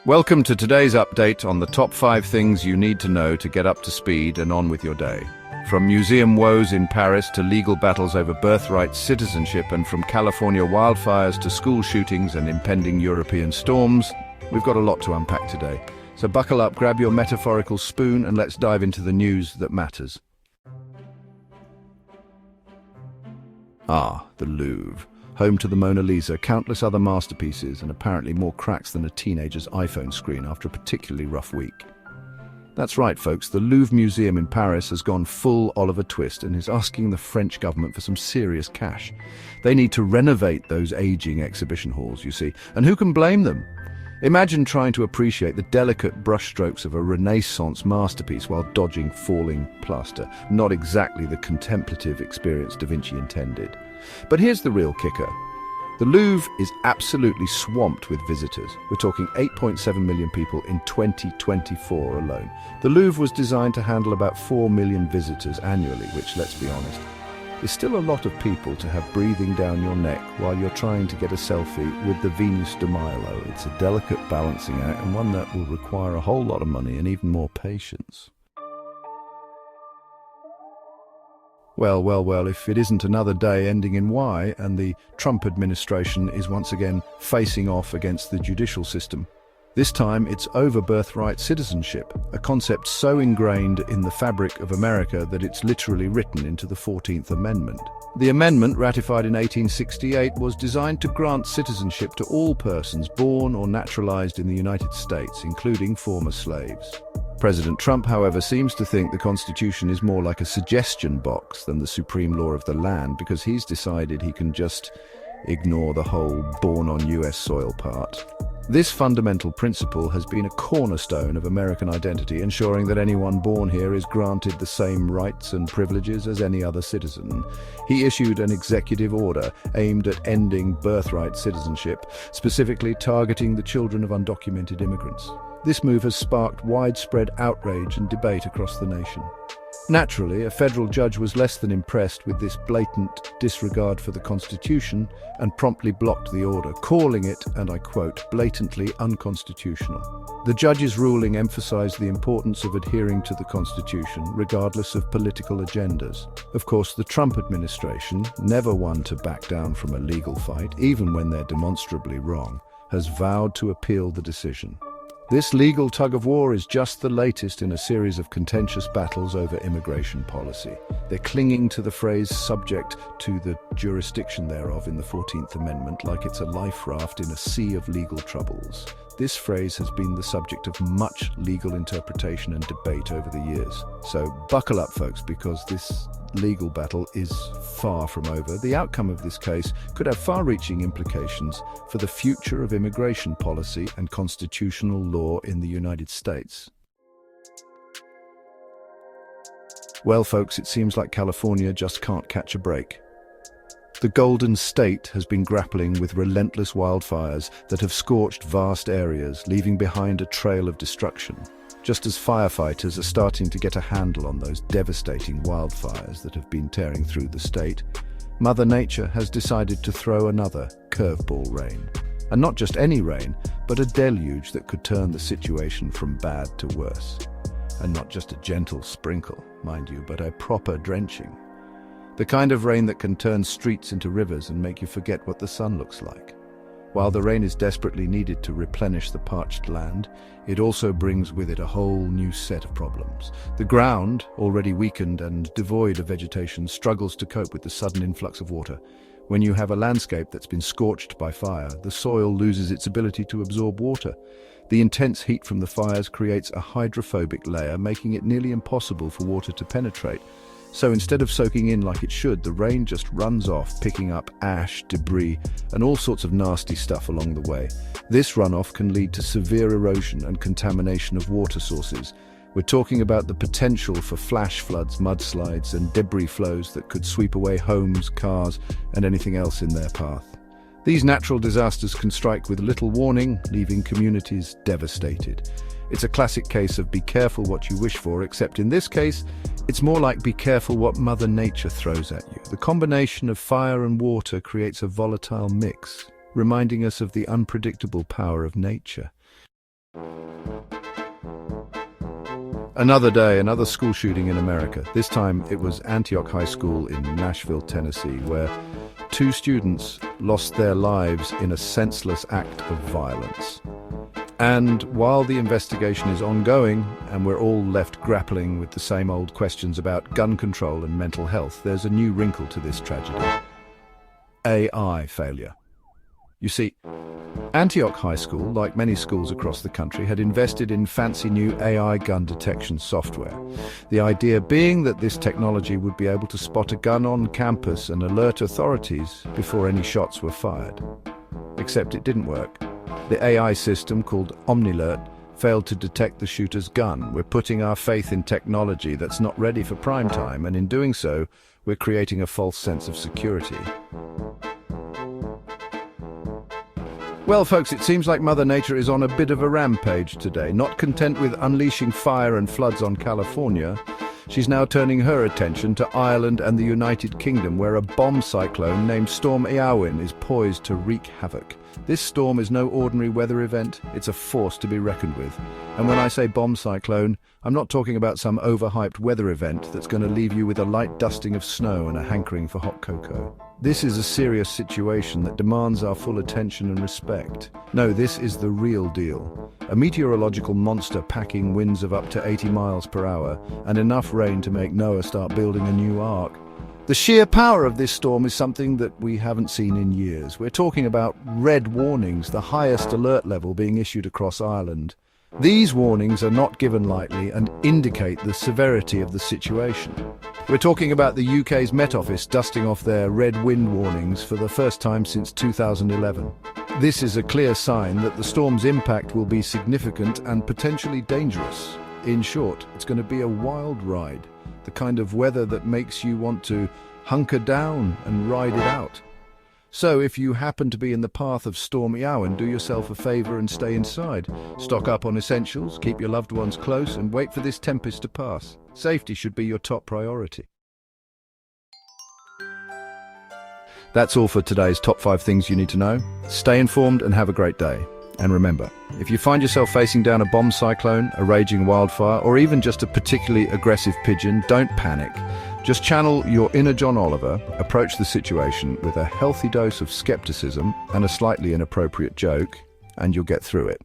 Welcome to today's update on the top 5 things you need to know to get up to speed and on with your day. From museum woes in Paris to legal battles over birthright citizenship, and from California wildfires to school shootings and impending European storms, we've got a lot to unpack today. So buckle up, grab your metaphorical spoon, and let's dive into the news that matters. The Louvre. Home to the Mona Lisa, countless other masterpieces, and apparently more cracks than a teenager's iPhone screen after a particularly rough week. That's right, folks, the Louvre Museum in Paris has gone full Oliver Twist and is asking the French government for some serious cash. They need to renovate those aging exhibition halls, you see, and who can blame them? Imagine trying to appreciate the delicate brushstrokes of a Renaissance masterpiece while dodging falling plaster. Not exactly the contemplative experience Da Vinci intended. But here's the real kicker. The Louvre is absolutely swamped with visitors. We're talking 8.7 million people in 2024 alone. The Louvre was designed to handle about 4 million visitors annually, which, let's be honest, is still a lot of people to have breathing down your neck while you're trying to get a selfie with the Venus de Milo. It's a delicate balancing act, and one that will require a whole lot of money and even more patience. Well, if it isn't another day ending in Y and the Trump administration is once again facing off against the judicial system. This time it's over birthright citizenship, a concept so ingrained in the fabric of America that it's literally written into the 14th Amendment. The amendment, ratified in 1868, was designed to grant citizenship to all persons born or naturalized in the United States, including former slaves. President Trump, however, seems to think the Constitution is more like a suggestion box than the supreme law of the land, because he's decided he can just ignore the whole born on US soil part. This fundamental principle has been a cornerstone of American identity, ensuring that anyone born here is granted the same rights and privileges as any other citizen. He issued an executive order aimed at ending birthright citizenship, specifically targeting the children of undocumented immigrants. This move has sparked widespread outrage and debate across the nation. Naturally, a federal judge was less than impressed with this blatant disregard for the Constitution and promptly blocked the order, calling it, and I quote, blatantly unconstitutional. The judge's ruling emphasized the importance of adhering to the Constitution, regardless of political agendas. Of course, the Trump administration, never one to back down from a legal fight, even when they're demonstrably wrong, has vowed to appeal the decision. This legal tug-of-war is just the latest in a series of contentious battles over immigration policy. They're clinging to the phrase subject to the jurisdiction thereof in the 14th Amendment like it's a life raft in a sea of legal troubles. This phrase has been the subject of much legal interpretation and debate over the years. So buckle up, folks, because this legal battle is far from over. The outcome of this case could have far-reaching implications for the future of immigration policy and constitutional law in the United States. Well, folks, it seems like California just can't catch a break. The Golden State has been grappling with relentless wildfires that have scorched vast areas, leaving behind a trail of destruction. Just as firefighters are starting to get a handle on those devastating wildfires that have been tearing through the state, Mother Nature has decided to throw another curveball rain. And not just any rain, but a deluge that could turn the situation from bad to worse. And not just a gentle sprinkle, mind you, but a proper drenching. The kind of rain that can turn streets into rivers and make you forget what the sun looks like. While the rain is desperately needed to replenish the parched land, it also brings with it a whole new set of problems. The ground, already weakened and devoid of vegetation, struggles to cope with the sudden influx of water. When you have a landscape that's been scorched by fire, the soil loses its ability to absorb water. The intense heat from the fires creates a hydrophobic layer, making it nearly impossible for water to penetrate. So instead of soaking in like it should, the rain just runs off, picking up ash, debris, and all sorts of nasty stuff along the way. This runoff can lead to severe erosion and contamination of water sources. We're talking about the potential for flash floods, mudslides, and debris flows that could sweep away homes, cars, and anything else in their path. These natural disasters can strike with little warning, leaving communities devastated. It's a classic case of be careful what you wish for, except in this case, it's more like be careful what Mother Nature throws at you. The combination of fire and water creates a volatile mix, reminding us of the unpredictable power of nature. Another day, another school shooting in America. This time it was Antioch High School in Nashville, Tennessee, where two students lost their lives in a senseless act of violence. And while the investigation is ongoing and we're all left grappling with the same old questions about gun control and mental health, there's a new wrinkle to this tragedy. AI failure. You see, Antioch High School, like many schools across the country, had invested in fancy new AI gun detection software. The idea being that this technology would be able to spot a gun on campus and alert authorities before any shots were fired. Except it didn't work. The AI system, called OmniAlert, failed to detect the shooter's gun. We're putting our faith in technology that's not ready for prime time, and in doing so, we're creating a false sense of security. Well, folks, it seems like Mother Nature is on a bit of a rampage today. Not content with unleashing fire and floods on California, she's now turning her attention to Ireland and the United Kingdom, where a bomb cyclone named Storm Eowyn is poised to wreak havoc. This storm is no ordinary weather event, it's a force to be reckoned with. And when I say bomb cyclone, I'm not talking about some overhyped weather event that's going to leave you with a light dusting of snow and a hankering for hot cocoa. This is a serious situation that demands our full attention and respect. No, this is the real deal. A meteorological monster packing winds of up to 80 miles per hour and enough rain to make Noah start building a new ark. The sheer power of this storm is something that we haven't seen in years. We're talking about red warnings, the highest alert level being issued across Ireland. These warnings are not given lightly and indicate the severity of the situation. We're talking about the UK's Met Office dusting off their red wind warnings for the first time since 2011. This is a clear sign that the storm's impact will be significant and potentially dangerous. In short, it's going to be a wild ride, the kind of weather that makes you want to hunker down and ride it out. So if you happen to be in the path of Storm Eowyn, do yourself a favour and stay inside. Stock up on essentials, keep your loved ones close, and wait for this tempest to pass. Safety should be your top priority. That's all for today's top 5 things you need to know. Stay informed and have a great day. And remember, if you find yourself facing down a bomb cyclone, a raging wildfire, or even just a particularly aggressive pigeon, don't panic. Just channel your inner John Oliver, approach the situation with a healthy dose of skepticism and a slightly inappropriate joke, and you'll get through it.